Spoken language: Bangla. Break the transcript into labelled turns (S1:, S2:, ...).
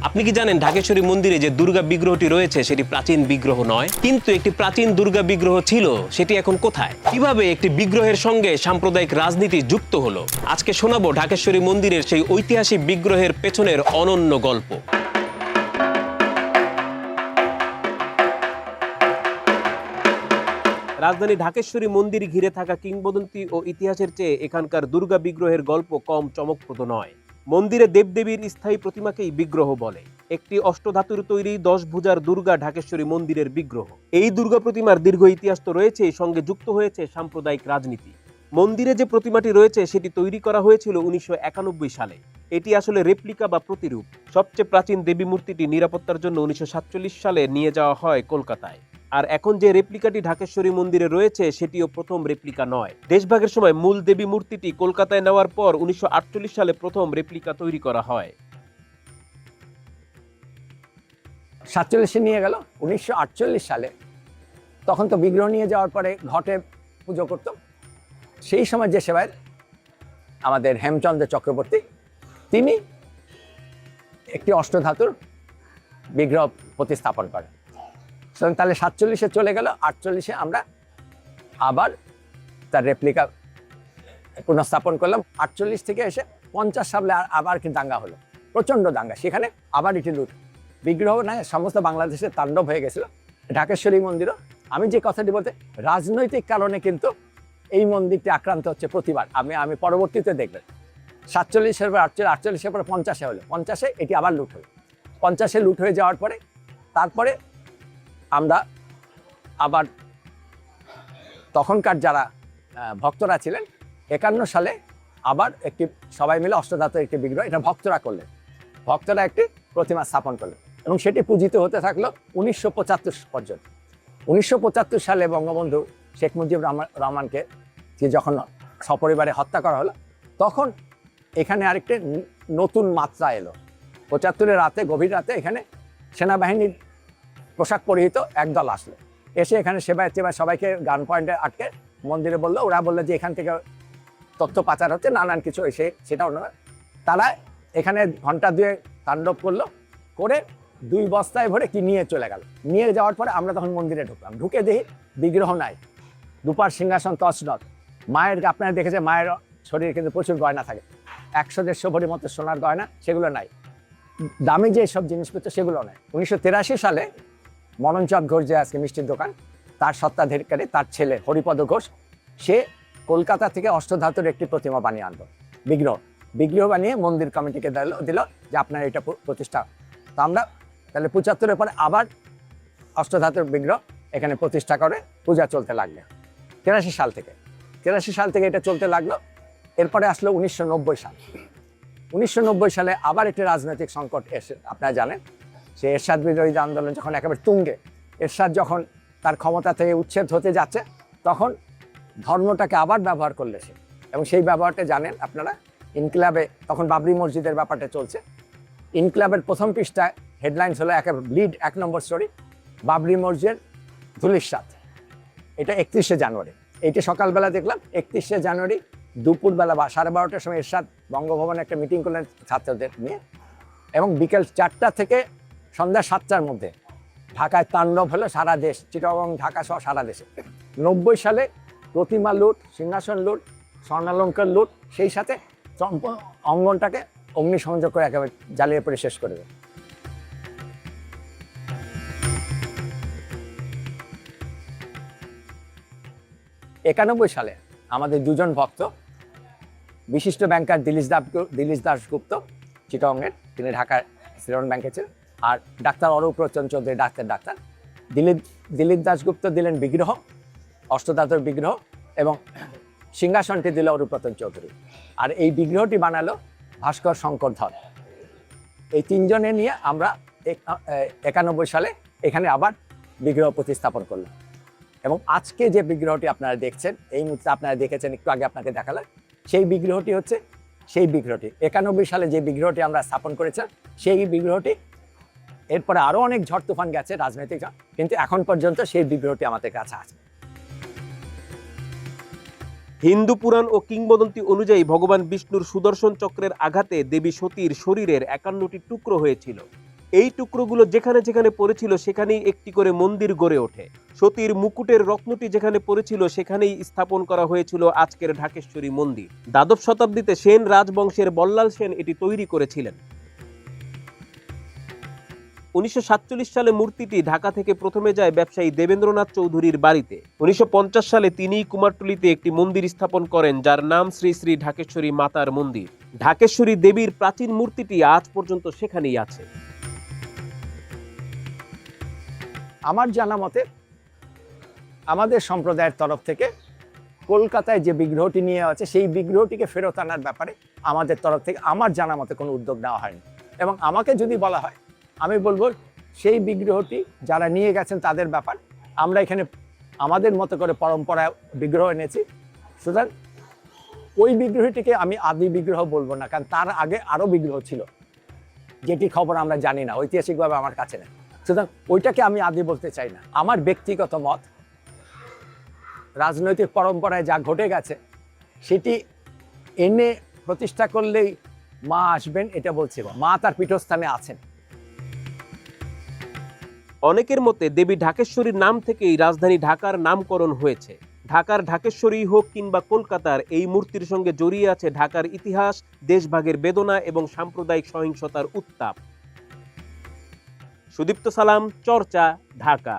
S1: আপনি কি জানেন ঢাকেশ্বরী মন্দিরে যে দুর্গা বিগ্রহটি রয়েছে সেটি প্রাচীন বিগ্রহ নয়, কিন্তু একটি প্রাচীন দুর্গা বিগ্রহ ছিল। সেটি এখন কোথায়? কিভাবে একটি বিগ্রহের সঙ্গে সাম্প্রদায়িক রাজনীতি যুক্ত হলো? আজকে শোনাবো ঢাকেশ্বরী মন্দিরের সেই ঐতিহাসিক বিগ্রহের পেছনের অনন্য গল্প। রাজধানী ঢাকেশ্বরী মন্দির ঘিরে থাকা কিংবদন্তি ও ইতিহাসের চেয়ে এখানকার দুর্গা বিগ্রহের গল্প কম চমকপ্রদ নয়। মন্দিরে দেবদেবীর স্থায়ী প্রতিমাকেই বিগ্রহ বলে। একটি অষ্টধাতুর তৈরি 10 ভুজার দুর্গা ঢাকেশ্বরী মন্দিরের বিগ্রহ। এই দুর্গা প্রতিমার দীর্ঘ ইতিহাস তো রয়েছে, সঙ্গে যুক্ত হয়েছে সাম্প্রদায়িক রাজনীতি। মন্দিরে যে প্রতিমাটি রয়েছে সেটি তৈরি করা হয়েছিল 1991 সালে। এটি আসলে রেপ্লিকা বা প্রতিরূপ। সবচেয়ে প্রাচীন দেবী মূর্তিটি নিরাপত্তার জন্য 1947 সালে নিয়ে যাওয়া হয় কলকাতায়। আর এখন যে রেপ্লিকাটি ঢাকেশ্বরী মন্দিরে রয়েছে সেটিও প্রথম রেপ্লিকা নয়। দেশভাগের সময় মূল দেবী মূর্তিটি কলকাতায় নেওয়ার পর 1948 সালে প্রথম রেপ্লিকা তৈরি করা হয়।
S2: 47 নিয়ে গেল 1948 সালে। তখন তো বিগ্রহ নিয়ে যাওয়ার পরে ঘটে পুজো করত। সেই সময় যে সেবায় আমাদের হেমচন্দ্র চক্রবর্তী, তিনি একটি অষ্টধাতুর বিগ্রহ প্রতিস্থাপন করেন। তাহলে 47-এ চলে গেল, 48-এ আমরা আবার তার রেপ্লিকা পুনঃস্থাপন করলাম। 48 থেকে এসে 50 সালে আবার কি দাঙ্গা হলো, প্রচণ্ড দাঙ্গা। সেখানে আবার এটি লুট বিগ্রহ না সমস্ত বাংলাদেশে তাণ্ডব হয়ে গেছিল। ঢাকেশ্বরী মন্দিরও আমি যে কথাটি বলতে, রাজনৈতিক কারণে কিন্তু এই মন্দিরটি আক্রান্ত হচ্ছে প্রতিবার। আমি পরবর্তীতে দেখবেন 47-এর পর 48-এর পরে 50-এ হলো, 50-এ এটি আবার লুট হলো। 50-এ লুট হয়ে যাওয়ার পরে তারপরে আমরা আবার তখনকার যারা ভক্তরা ছিলেন 51 সালে আবার একটি সবাই মিলে অষ্টধাতুর একটি বিগ্রহ, এটা ভক্তরা করলেন। ভক্তরা একটি প্রতিমা স্থাপন করলেন এবং সেটি পূজিত হতে থাকলো 1975 পর্যন্ত। 1975 সালে বঙ্গবন্ধু শেখ মুজিবুর রহমানকে যখন সপরিবারে হত্যা করা হলো, তখন এখানে আরেকটি নতুন মাত্রা এলো। 75-এর রাতে, গভীর রাতে এখানে সেনাবাহিনীর পোশাক পরিহিত একদল আসলো। এসে এখানে সেবায় সবাইকে গান পয়েন্টে আটকে মন্দিরে বললো। ওরা বললো যে এখান থেকে তথ্য পাচার হচ্ছে, নানান কিছু এসে সেটা অন্য। তারা এখানে ঘন্টা 2 তাণ্ডব করলো, করে 2 বস্তায় ভরে কি নিয়ে চলে গেল। নিয়ে যাওয়ার পরে আমরা তখন মন্দিরে ঢুকলাম। ঢুকে দেখি বিগ্রহ নাই, দুপার সিংহাসন তছনছ। মায়ের, আপনারা দেখেছে মায়ের শরীরে কিন্তু প্রচুর গয়না থাকে, 100-150 ভরির মতো সোনার গয়না, সেগুলো নাই। দামি যে সব জিনিসপত্র সেগুলো নেই। 1983 সালে মননচাঁদ ঘোষ, যে আজকে মিষ্টির দোকান, তার স্বত্বাধিকারী তার ছেলে হরিপদ ঘোষ, সে কলকাতা থেকে অষ্টধাতুর একটি প্রতিমা বানিয়ে আনলো, বিগ্রহ বানিয়ে মন্দির কমিটিকে দিল যে আপনার এটা প্রতিষ্ঠা। তো আমরা তাহলে 75-এর পরে আবার অষ্টধাতুর বিগ্রহ এখানে প্রতিষ্ঠা করে পূজা চলতে লাগলো 83 সাল থেকে এটা চলতে লাগলো। এরপরে আসলো 1990 সাল। 1990 সালে আবার একটি রাজনৈতিক সংকট এসে, আপনারা জানেন, সে এরশাদ বিরোধী আন্দোলন যখন একেবারে তুঙ্গে, এরশাদ যখন তার ক্ষমতা থেকে উচ্ছেদ হতে যাচ্ছে, তখন ধর্মটাকে আবার ব্যবহার করলে সে, এবং সেই ব্যবহারটা জানেন আপনারা। ইনকিলাবে তখন বাবরি মসজিদের ব্যাপারটা চলছে। ইনকিলাবের প্রথম পৃষ্ঠায় হেডলাইন্স হলো একেবারে লিড 1 নম্বর স্টোরি, বাবরি মসজিদ ধূলিসাৎ। এটা 31শে জানুয়ারি। এইটা সকালবেলা দেখলাম। 31শে জানুয়ারি দুপুরবেলা 12:30টার সময় এরশাদ বঙ্গভবনে একটা মিটিং করলেন ছাত্রদের নিয়ে, এবং বিকেল 4টা থেকে সন্ধ্যা 7টার মধ্যে ঢাকায় তাণ্ডব হলো সারা দেশ, চিটাগং, ঢাকা সহ সারা দেশে। 90 সালে প্রতিমা লুট, সিংহাসন লুট, স্বর্ণালঙ্কার লুট, সেই সাথে অঙ্গনটাকে অগ্নিসংযোগ করে একেবারে জ্বালিয়ে পড়ে শেষ করে দেয়। '91 সালে আমাদের 2জন ভক্ত, বিশিষ্ট ব্যাংকার দিলীশ দাশগুপ্ত চিটাগংয়ের, তিনি ঢাকার শ্রীরাম ব্যাংকে ছিলেন, আর ডাক্তার অরূপ রঞ্জন চৌধুরী ডাক্তার দিলীপ দাশগুপ্ত দিলেন বিগ্রহ, অষ্টধাতুর বিগ্রহ, এবং সিংহাসনটি দিল অরূপ রঞ্জন চৌধুরী। আর এই বিগ্রহটি বানালো ভাস্কর শঙ্কর ধর। এই 3জনে নিয়ে আমরা 91 সালে এখানে আবার বিগ্রহ প্রতিস্থাপন করলাম। এবং আজকে যে বিগ্রহটি আপনারা দেখছেন, এই মুহূর্তে আপনারা দেখেছেন, একটু আগে আপনাকে দেখালাম, সেই বিগ্রহটি হচ্ছে সেই বিগ্রহটি 91 সালে যে বিগ্রহটি আমরা স্থাপন করেছিলাম, সেই বিগ্রহটি। এরপরে আরও অনেক ঝড় তুফান গেছে রাজনৈতিক, কিন্তু এখন পর্যন্ত সেই বিগ্রহটি আমাদের কাছে আছে।
S1: হিন্দু পুরাণ ও কিংবদন্তি অনুযায়ী ভগবান বিষ্ণুর সুদর্শন চক্রের আঘাতে দেবী সতীর শরীরের 51টি টুকরো হয়েছিল। এই টুকরোগুলো যেখানে যেখানে পড়েছিল সেখানেই একটি করে মন্দির গড়ে ওঠে। সতীর মুকুটের রত্নটি যেখানে পড়েছিল সেখানেই স্থাপন করা হয়েছিল আজকের ঢাকেশ্বরী মন্দির। দ্বাদশ শতাব্দীতে সেন রাজবংশের বল্লাল সেন এটি তৈরি করেছিলেন। 1947 সালে মূর্তিটি ঢাকা থেকে প্রথমে যায় ব্যবসায়ী দেবেন্দ্রনাথ চৌধুরীর বাড়িতে। 1950 সালে তিনিই কুমারটুলিতে একটি মন্দির স্থাপন করেন, যার নাম শ্রী শ্রী ঢাকেশ্বরী মাতার মন্দির। ঢাকেশ্বরী দেবীর প্রাচীন মূর্তিটি আজ পর্যন্ত সেখানেই আছে।
S2: আমার জানা মতে আমাদের সম্প্রদায়ের তরফ থেকে কলকাতায় যে বিগ্রহটি নিয়ে আছে সেই বিগ্রহটিকে ফেরত আনার ব্যাপারে আমাদের তরফ থেকে আমার জানা মতে কোনো উদ্যোগ নেওয়া হয়নি। এবং আমাকে যদি বলা হয় আমি বলবো সেই বিগ্রহটি যারা নিয়ে গেছেন তাদের ব্যাপার। আমরা এখানে আমাদের মতো করে পরম্পরায় বিগ্রহ এনেছি, সুতরাং ওই বিগ্রহটিকে আমি আদি বিগ্রহ বলবো না, কারণ তার আগে আরও বিগ্রহ ছিল যেটি খবর আমরা জানি না, ঐতিহাসিকভাবে আমার কাছে নেই। সুতরাং ওইটাকে আমি আদি বলতে চাই না। আমার ব্যক্তিগত মত, রাজনৈতিক পরম্পরায় যা ঘটে গেছে সেটি এনে প্রতিষ্ঠা করলেই মা আসবেন এটা বলছি। মা তার পীঠস্থানে আছেন।
S1: অনেকের মতে দেবী ঢাকেশ্বরীর নাম থেকেই রাজধানী ঢাকার নামকরণ হয়েছে। ঢাকার ঢাকেশ্বরী হোক কিংবা কলকাতার, এই মূর্তির সঙ্গে জড়িয়ে আছে ঢাকার ইতিহাস, দেশভাগের বেদনা এবং সাম্প্রদায়িক সহিংসতার উত্তাপ। সুদীপ্ত সালাম, চর্চা, ঢাকা।